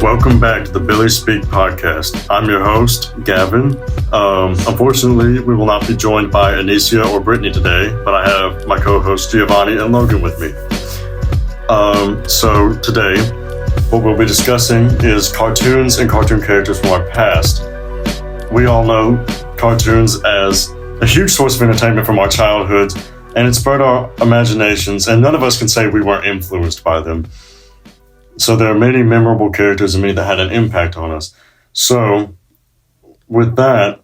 Welcome back to the Billies Speak podcast. I'm your host, Gavin. Unfortunately, we will not be joined by Anicia or Brittany today, but I have my co-hosts Giovanni and Logan with me. So today, what we'll be discussing is cartoons and cartoon characters from our past. We all know cartoons as a huge source of entertainment from our childhoods, and it spurred our imaginations, and none of us can say we weren't influenced by them. So there are many memorable characters and many that had an impact on us. So, with that,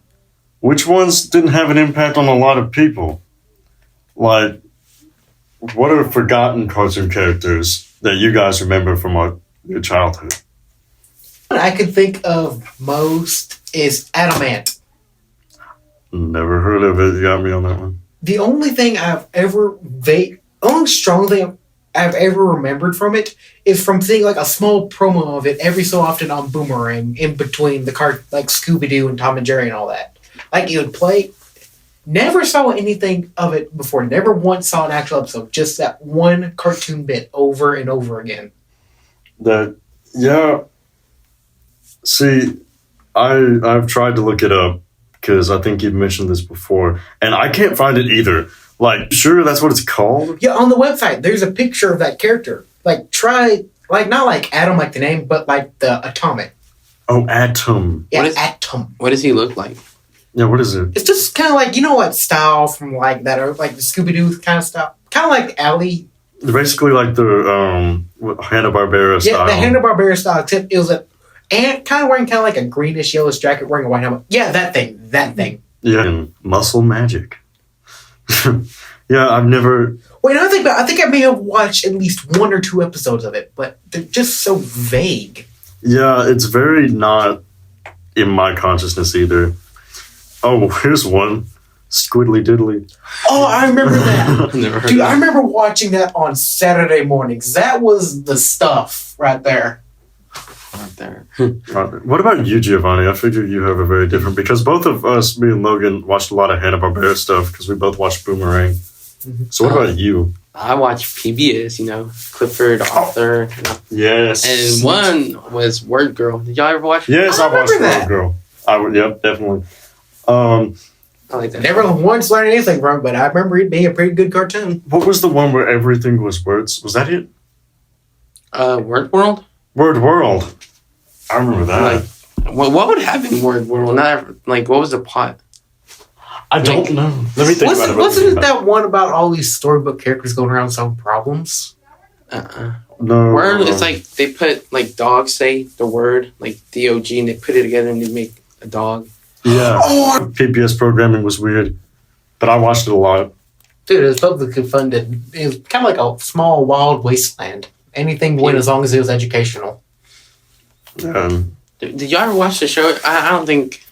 which ones didn't have an impact on a lot of people? Like, what are forgotten cartoon characters that you guys remember from your childhood? What I could think of most is Adamant. Never heard of it. You got me on that one. The only thing only strong thing I've ever remembered from it is from seeing like a small promo of it every so often on Boomerang in between the like Scooby-Doo and Tom and Jerry and all that. Like it would play. Never saw anything of it before. Never once saw an actual episode. Just that one cartoon bit over and over again. See, I've tried to look it up because I think you've mentioned this before, and I can't find it either. Like, sure, that's what it's called? Yeah, on the website, there's a picture of that character. Like, not like Atom, like the name, but like the Atomic. Oh, Atom. Yeah, Atom. What does he look like? Yeah, what is it? It's just kind of like, you know what style from like that, or like the Scooby-Doo kind of style? Kind of like Allie. Basically like the Hanna-Barbera style. Yeah, the Hanna-Barbera style, except it was and kind of wearing kind of like a greenish yellowish jacket, wearing a white helmet. Yeah, that thing. Yeah, and muscle magic. Yeah, I've never... Wait, I think I may have watched at least one or two episodes of it, but they're just so vague. Yeah, it's very not in my consciousness either. Oh, here's one. Squiddly Diddly. Oh, I remember that. Never heard Dude, of I remember watching that on Saturday mornings. That was the stuff right there. right there. What about you, Giovanni? I figure you have a very different... Because both of us, me and Logan, watched a lot of Hanna-Barbera stuff because we both watched Boomerang. Mm-hmm. So what about you? I watched PBS, Clifford, Arthur. Yes. And one was Word Girl. Did y'all ever watch it? Yes, I watched that. Word Girl. Yep, definitely. I like that. Never once learned anything from it, but I remember it being a pretty good cartoon. What was the one where everything was words? Was that it? Word World? Word World. I remember that. What would happen in Word World? What was the plot? I don't know. Let me think about it. Wasn't it that one about all these storybook characters going around solving problems? No. Word, it's like they put, dogs say the word, like D-O-G, and they put it together and they make a dog. Yeah. PBS programming was weird, but I watched it a lot. Dude, it was publicly funded. It was kind of like a small wild wasteland. Anything went as long as it was educational. Did y'all ever watch the show? I don't think...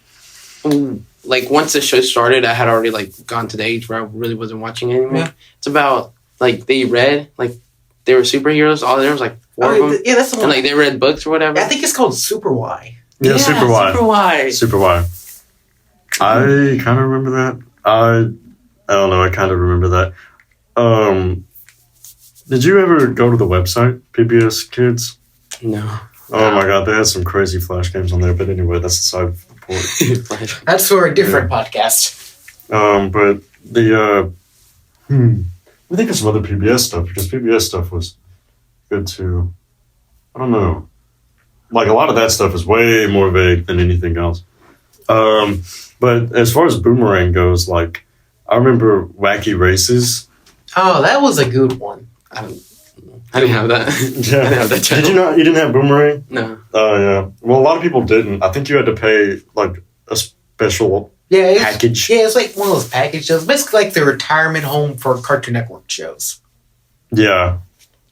once the show started, I had already, gone to the age where I really wasn't watching anymore. Yeah. It's about, they read, they were superheroes. There was, 4 of them. Yeah, that's the one. And, they read books or whatever. I think it's called Super Y. Yeah, Super Y. Super Y. Super Y. I kind of remember that. I don't know. I kind of remember that. Did you ever go to the website, PBS Kids? No. Oh my God, they had some crazy Flash games on there. But anyway, that's a side report. That's for a different podcast. But I think of some other PBS stuff because PBS stuff was good too. I don't know. A lot of that stuff is way more vague than anything else. But as far as Boomerang goes, I remember Wacky Races. Oh, that was a good one. I didn't have that. Yeah. I didn't have that channel. Did you not? You didn't have Boomerang? No. Oh, yeah. Well, a lot of people didn't. I think you had to pay, a special package. Yeah, it's like one of those package shows. Basically like the retirement home for Cartoon Network shows. Yeah.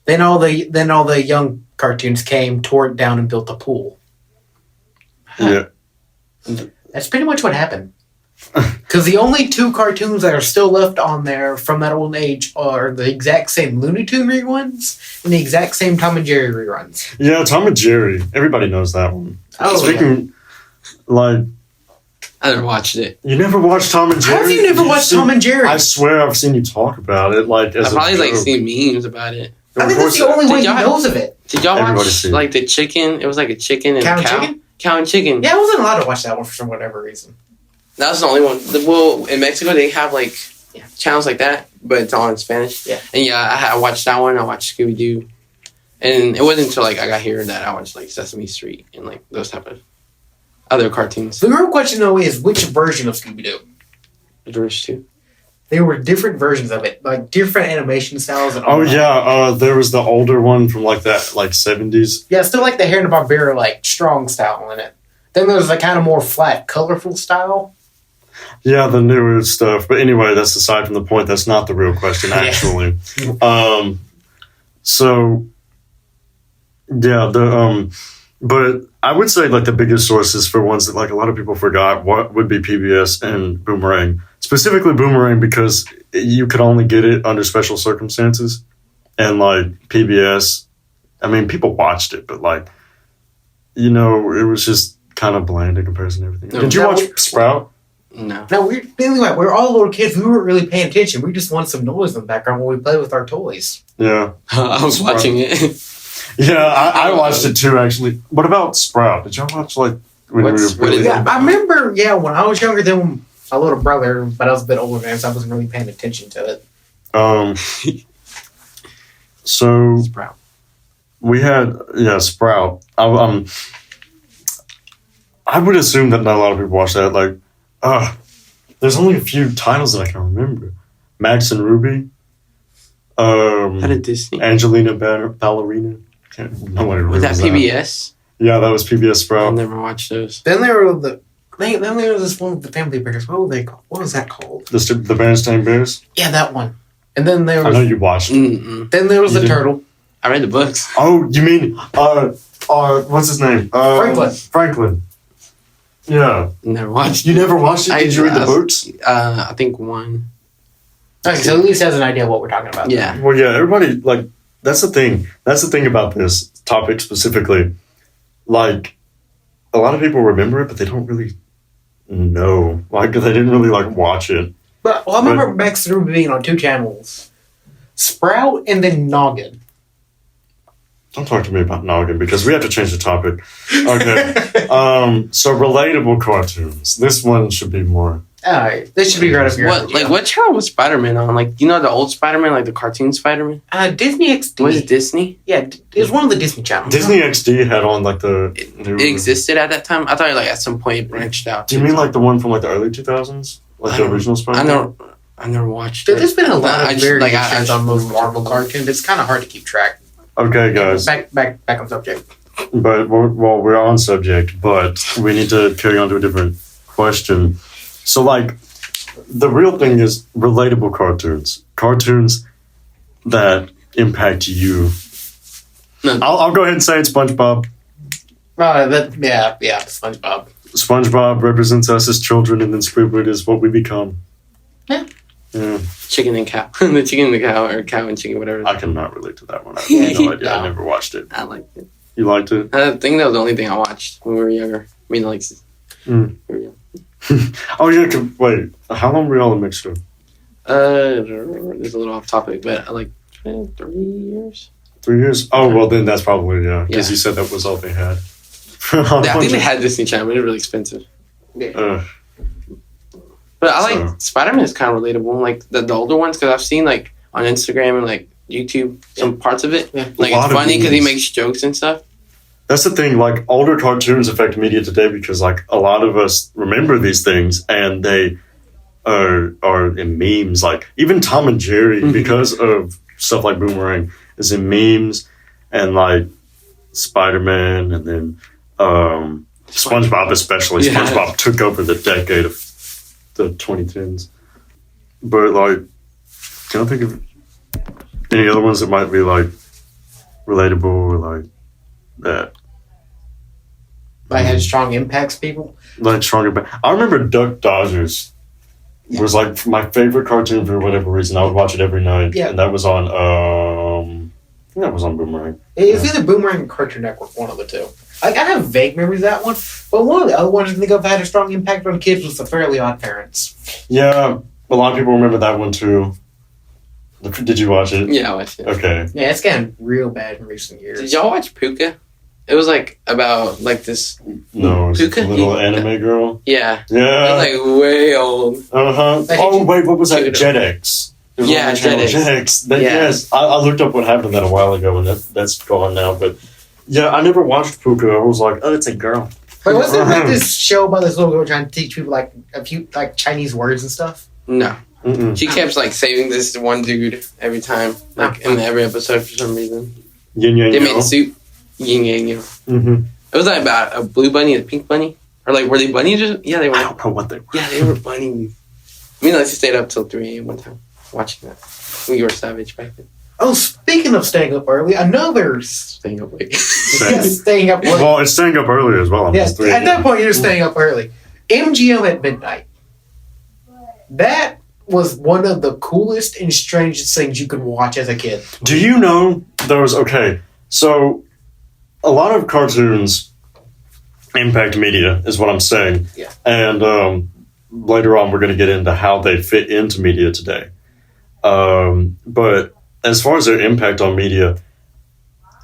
Then all the young cartoons came, tore it down, and built a pool. Yeah. That's pretty much what happened. Because the only 2 cartoons that are still left on there from that old age are the exact same Looney Tunes reruns and the exact same Tom and Jerry reruns. Yeah, Tom and Jerry. Everybody knows that one. Oh, Speaking, I never watched it. You never watched Tom and Jerry? How have you never watched Tom and Jerry? I swear I've seen you talk about it. As I've probably seen memes about it. I think that's the only way he knows of it. Did y'all Everybody watch see it. like the chicken? It was like a chicken and Cow and cow. chicken? Cow and chicken. Yeah, I wasn't allowed to watch that one for whatever reason. That was the only one. Well, in Mexico they have like channels like that, but it's all in Spanish. Yeah. And yeah, I watched that one. I watched Scooby Doo, and it wasn't until like I got here that I watched like Sesame Street and like those type of other cartoons. The real question though is which version of Scooby Doo? There's two. There were different versions of it, like different animation styles and all Oh that. yeah, there was the older one from like that, like 70s. Yeah, still like the Hanna-Barbera, like strong style in it. Then there's like kind of more flat, colorful style. Yeah, the newer stuff. But anyway, that's aside from the point. That's not the real question, actually. So yeah, but I would say like the biggest sources for ones that like a lot of people forgot what would be PBS and Boomerang. Specifically Boomerang because you could only get it under special circumstances. And like PBS, I mean, people watched it, but like, you know, it was just kind of bland in comparison to everything. No. Did you watch Sprout? No. No, we're all little kids. We weren't really paying attention. We just wanted some noise in the background while we played with our toys. Yeah. I was watching it. Yeah, I watched it too, actually. What about Sprout? Did y'all watch like when What we is were really it? Yeah, I remember. Yeah, when I was younger than my little brother, but I was a bit older than him, so I wasn't really paying attention to it. So Sprout. we had Sprout. I would assume that not a lot of people watch that. Like, there's only a few titles that I can remember. Max and Ruby. How did Disney? Angelina Ballerina. Nobody Was that remembers PBS? Yeah, that was PBS I Sprout. never watched those. Then there were then there was this one with the family bears. What were they called? What was that called? The Berenstain Bears. Yeah, that one. And then there I know was you watched it. Mm-mm. then there was You the did? turtle. I read the books. Oh, you mean what's his name? Franklin. Franklin. Yeah. Never watched. You never watched it? Did you read the books? I think one. Okay, so at least has an idea of what we're talking about. Yeah. Well, yeah, everybody, like, that's the thing. That's the thing about this topic specifically. Like, a lot of people remember it, but they don't really know. Like, they didn't really, like, watch it. But I remember Max and Ruby being on two channels. Sprout and then Noggin. Don't talk to me about Noggin, because we have to change the topic. Okay. So, relatable cartoons. This one should be more... Alright, this should be right up your alley. What channel was Spider-Man on? Like, you know the old Spider-Man, like the cartoon Spider-Man? Disney XD. Was it Disney? Yeah, it was one of the Disney channels. Disney XD had on, like, the... It existed at that time? I thought like at some point it branched out. Do you mean, like, the one from, like, the early 2000s? Like, the original Spider-Man? I never watched Dude, it. there's been a lot I of just- variations I on most Marvel cartoons. It's kind of hard to keep track. Okay, guys. Back on subject. But we're on subject, but we need to carry on to a different question. So, like, the real thing is relatable cartoons that impact you. No. I'll go ahead and say it's SpongeBob. Yeah, SpongeBob. SpongeBob represents us as children, and then Squidward is what we become. Yeah. Yeah, Chicken and cow. The chicken and the cow, or cow and chicken, whatever. I cannot relate to that one. I have no idea. I never watched it. I liked it. You liked it? I think that was the only thing I watched when we were younger. I mean, like, Mm. we were young. Oh yeah. Wait, how long were y'all in Mexico? It's a little off topic, but like 3 years. 3 years? Oh well, then that's probably because Yeah. you said that was all they had. Yeah, I think they had Disney Channel, but it was really expensive. But I like Spider-Man is kind of relatable, like the older ones, because I've seen like on Instagram and like YouTube some parts of it. Yeah. Like A lot it's of funny because he memes. makes jokes and stuff. That's the thing, like, older cartoons affect media today because, like, a lot of us remember these things and they are in memes. Like, even Tom and Jerry, because of stuff like Boomerang, is in memes, and, like, Spider-Man, and then SpongeBob especially. Yeah. SpongeBob took over the decade of the 2010s. But, like, can I think of any other ones that might be, like, relatable or, like, that Like had strong impacts, people. like stronger. But I remember Duck Dodgers was like my favorite cartoon for whatever reason. I would watch it every night. Yeah. And that was on I think that was on Boomerang. It's either Boomerang or Cartoon Network, one of the two. Like I have vague memories of that one, but one of the other ones I think I've had a strong impact on kids was the Fairly Odd Parents. Yeah, a lot of people remember that one too. Did you watch it? Yeah, I watched it. Okay. Yeah, it's gotten real bad in recent years. Did y'all watch Puka? It was like about like this. No, it's Puka? a little anime girl. Yeah. Yeah. It was like way old. Uh-huh. Oh, wait, what was that? Jetix. It was Yeah, on the channel Jetix. Jetix. Yeah. Yes, I looked up what happened to that a while ago, and that's gone now. But yeah, I never watched Puka. I was like, oh, it's a girl. Wait, wasn't there like this show about this little girl trying to teach people like a few like Chinese words and stuff? No. Mm-mm. She kept like saving this one dude every time, like in every episode for some reason. Yin Yang They Yo. made soup. Yin yang, Mm-hmm. It was like about a blue bunny and a pink bunny. Or like, were they bunnies? Yeah, they were. I don't know what they were. Yeah, they were bunnies. I mean, like, she stayed up till 3 a.m. one time watching that. We were savage back then. Oh, speaking of staying up early, another Staying up late. yes, staying up late. Well, it's staying up earlier as well. Yes, at that point you're staying up early. MGM at midnight. That was one of the coolest and strangest things you could watch as a kid. Do you know those? Okay, so a lot of cartoons impact media, is what I'm saying. Yeah. And later on, we're going to get into how they fit into media today. But as far as their impact on media,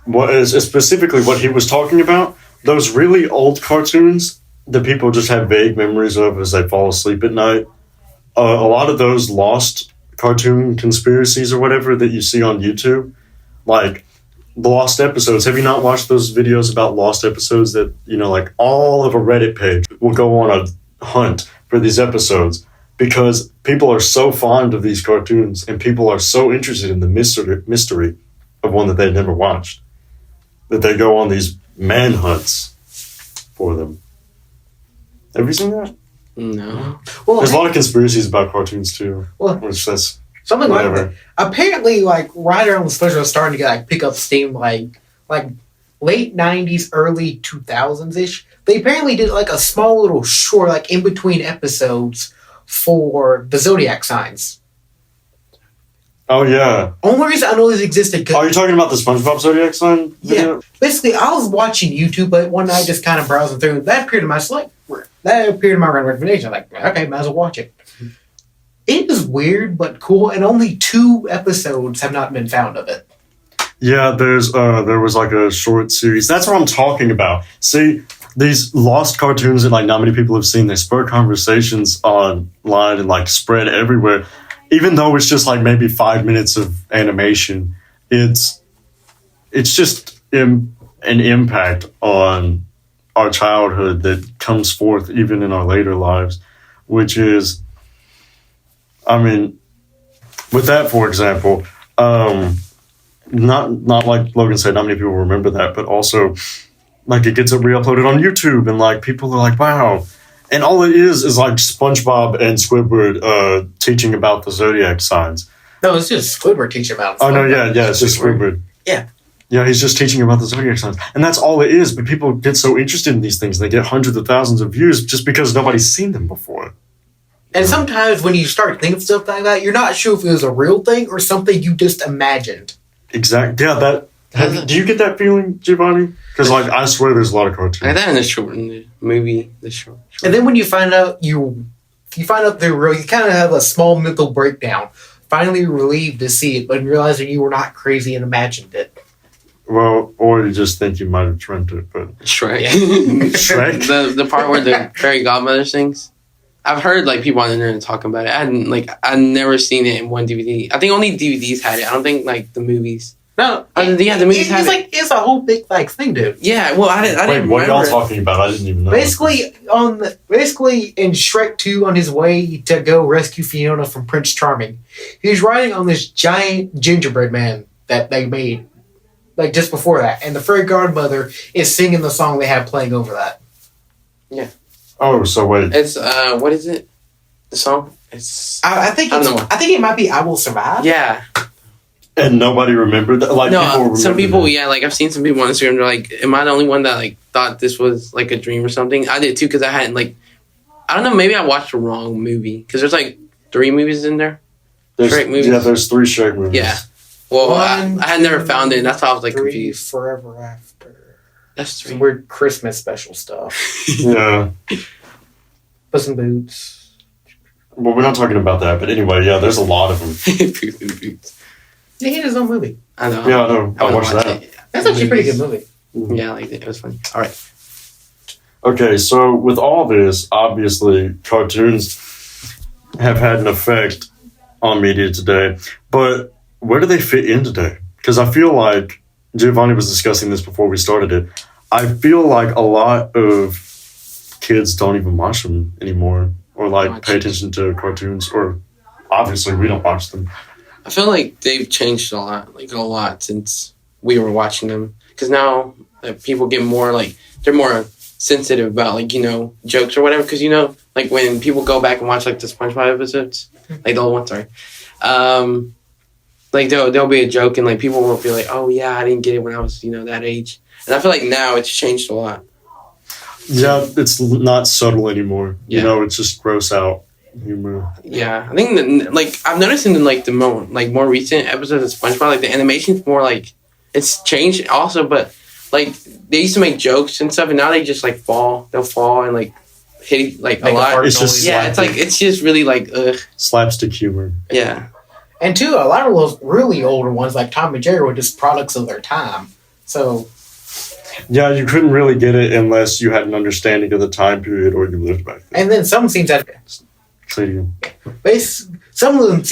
what is specifically what he was talking about, those really old cartoons that people just have vague memories of as they fall asleep at night. A lot of those lost cartoon conspiracies or whatever that you see on YouTube, like the lost episodes. Have you not watched those videos about lost episodes that, you know, like all of a Reddit page will go on a hunt for these episodes because people are so fond of these cartoons and people are so interested in the mystery of one that they've never watched that they go on these manhunts for them. Have you seen that? No. Well, There's a lot of conspiracies about cartoons too. Well, which that's something whatever. like that. Apparently, like right around the special was starting to get like pick up steam, like late '90s, early 2000s ish. They apparently did like a small little short, like in between episodes for the zodiac signs. Oh yeah. Only reason I know this existed Are because you talking about the SpongeBob Zodiac sign? yeah, basically I was watching YouTube, but one night just kind of browsing through. That appeared in my random recommendation. I'm like, okay, might as well watch it. It is weird but cool, and only 2 episodes have not been found of it. Yeah, there was like a short series. That's what I'm talking about. See, these lost cartoons that like not many people have seen, they spur conversations online and like spread everywhere. Even though it's just like maybe 5 minutes of animation, it's just an impact on our childhood that comes forth even in our later lives, which is, I mean, with that, for example, not like Logan said, not many people remember that, but also like it gets re-uploaded on YouTube and like people are like, wow. And all it is like SpongeBob and Squidward teaching about the zodiac signs. No, it's just Squidward teaching about. Oh no, yeah, it's just Squidward. Yeah. Yeah, he's just teaching about the zodiac signs. And that's all it is, but people get so interested in these things, they get hundreds of thousands of views just because nobody's seen them before. And sometimes when you start thinking of stuff like that, you're not sure if it was a real thing or something you just imagined. Exactly. Yeah, do you get that feeling, Giovanni? Because like I swear there's a lot of cartoons. I had that in the movie, the short. And then when you find out they're real, you kind of have a small mental breakdown. Finally relieved to see it, but realizing you were not crazy and imagined it. Well, or you just think you might have dreamt it, but Shrek. Yeah. Shrek? the part where the fairy godmother sings. I've heard like people on the internet talking about it. I'd never seen it in one DVD. I think only DVDs had it. I don't think like the movies. No, Yeah, the movies had it. It's a whole big like thing, dude. Yeah, well, I didn't Wait, what remember y'all it. talking about? I didn't even know. Basically in Shrek 2 on his way to go rescue Fiona from Prince Charming, he's riding on this giant gingerbread man that they made like just before that, and the fairy godmother is singing the song they have playing over that. Oh, so wait. It's what is it? The song? It's I think it might be "I Will Survive." yeah. And nobody remembered that? Like, people No, remember some people, that. yeah, like I've seen some people on Instagram. They're like, "Am I the only one that like thought this was like a dream or something?" I did too because I hadn't like, I don't know, maybe I watched the wrong movie because there's like 3 movies in there. Shrek movies? Yeah, there's 3 Shrek movies. Yeah. Well, One, I had never two, found it, and that's why I was like 3 confused. Forever After. That's Some 3. weird Christmas special stuff. Yeah. Puss in Boots. Well, we're not talking about that, but anyway, yeah, there's a lot of them. Puss in Boots. Yeah, he had his own movie. I know. Yeah, I know. I wanna watched watch that. it. That's actually a pretty good movie. Yeah, I liked it. It was funny. All right. Okay, so with all this, obviously, cartoons have had an effect on media today. But where do they fit in today? Because I feel like Giovanni was discussing this before we started it. I feel like a lot of kids don't even watch them anymore, or like pay attention to cartoons, or obviously we don't watch them. I feel like they've changed a lot since we were watching them. Because now people get more they're more sensitive about jokes or whatever. Because like when people go back and watch like the SpongeBob episodes, like the old ones, sorry. Like there'll be a joke and like people will be like, oh yeah, I didn't get it when I was that age. And I feel like now it's changed a lot. Yeah, it's not subtle anymore. Yeah. It's just gross out humor. Yeah, I think I've noticed in the more recent episodes of SpongeBob, like the animation's more it's changed also, but like they used to make jokes and stuff, and now they just they'll fall and hit a lot. It's just it's just really ugh. Slapstick humor. Yeah. And two, a lot of those really older ones like Tom and Jerry were just products of their time. So yeah, you couldn't really get it unless you had an understanding of the time period or you lived back then. And then some scenes had some of the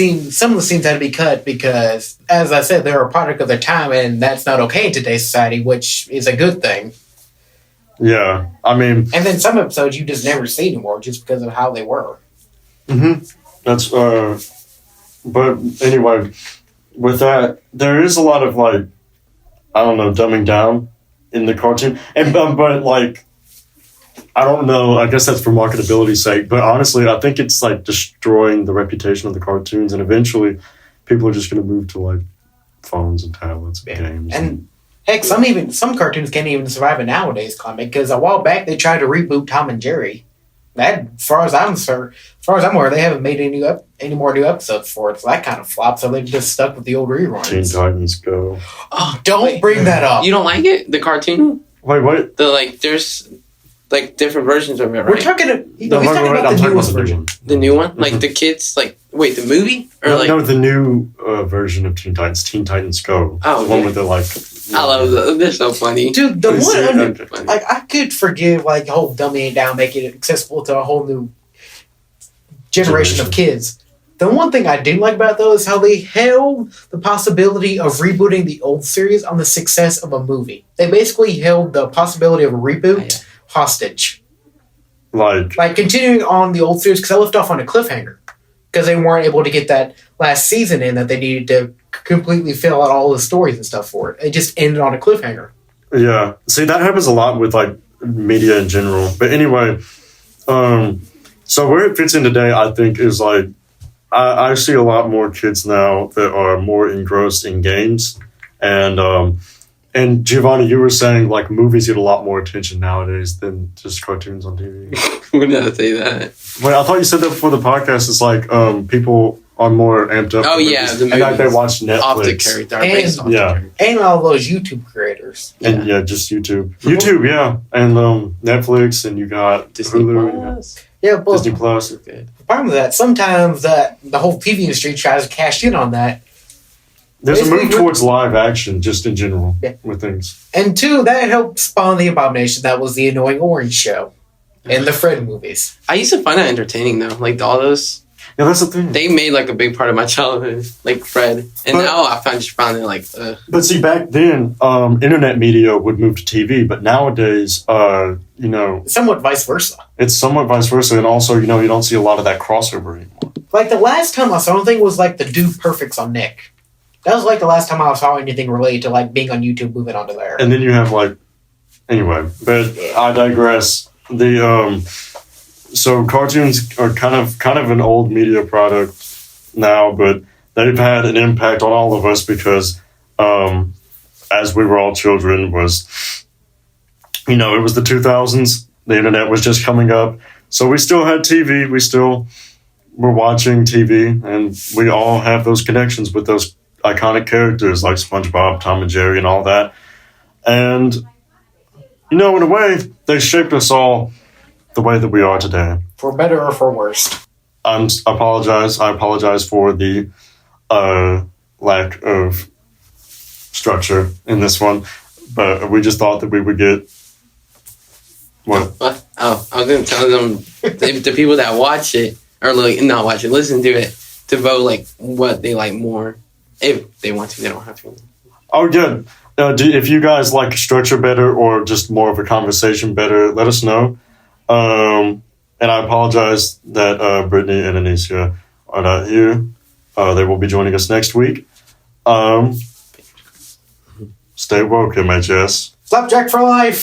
scenes had to be cut because, as I said, they're a product of their time, and that's not okay in today's society, which is a good thing. Yeah, I mean, and then some episodes you just never see anymore just because of how they were. That's but anyway, with that, there is a lot of dumbing down in the cartoon, and but I don't know. I guess that's for marketability's sake. But honestly, I think it's destroying the reputation of the cartoons, and eventually, people are just going to move to phones and tablets and games. And heck, some cartoons can't even survive in nowadays climate because a while back they tried to reboot Tom and Jerry. That, as far as I'm aware, they haven't made any more new episodes for it. So that kind of flopped. So they've just stuck with the old reruns. Teen Titans Go. Oh, don't bring that up. You don't like it? The cartoon? Wait, what? There's different versions of it, right? We're talking. He's talking about the newest version. The new one, the kids, wait, the movie or no, the new version of Teen Titans Go. Oh, the one with the I love them. They're so funny, dude. The one I could forgive the whole dumbing it down, making it accessible to a whole new generation of kids. The one thing I do like about those is how they held the possibility of rebooting the old series on the success of a movie. They basically held the possibility of a reboot hostage. Like continuing on the old series, because I left off on a cliffhanger. Because they weren't able to get that last season in that they needed to completely fill out all the stories and stuff for it. It just ended on a cliffhanger. Yeah. See, that happens a lot with media in general. But anyway, so where it fits in today, I think, is I see a lot more kids now that are more engrossed in games. And Giovanni, you were saying movies get a lot more attention nowadays than just cartoons on TV. We're not say that. Well, I thought you said that before the podcast. It's people are more amped up. Oh yeah, the movies. And they watch Netflix. Off the character. And all those YouTube creators. And just YouTube. YouTube, yeah. And Netflix, and you got Disney Hulu. Plus. Yeah, but Disney Plus. The problem with that, sometimes the whole TV industry tries to cash in on that. There's a move towards live action, just in general, with things. And two, that helped spawn the Abomination. That was the Annoying Orange show. And the Fred movies. I used to find that entertaining, though. All those. Yeah, that's the thing. They made a big part of my childhood, Fred. And now I found it ugh. But see, back then, internet media would move to TV. But nowadays, somewhat vice versa. It's somewhat vice versa. And also, you don't see a lot of that crossover anymore. The last time I saw anything was the Dude Perfects on Nick. That was the last time I saw anything related to being on YouTube moving onto there. And then you have anyway, but I digress. So cartoons are kind of an old media product now, but they've had an impact on all of us because as we were all children it was the 2000s, the internet was just coming up, so we still had TV, we still were watching TV, and we all have those connections with those iconic characters like SpongeBob, Tom and Jerry, and all that. And in a way, they shaped us all the way that we are today. For better or for worse. I apologize for the lack of structure in this one, but we just thought that we would get what? Oh, I was gonna tell them the people that watch it or like not watch it, listen to it, to vote like what they like more. If they want to, they don't have to. Oh, good. If you guys like structure better or just more of a conversation better, let us know. And I apologize that Brittany and Anisha are not here. They will be joining us next week. Stay woke, MHS. Slapjack for life!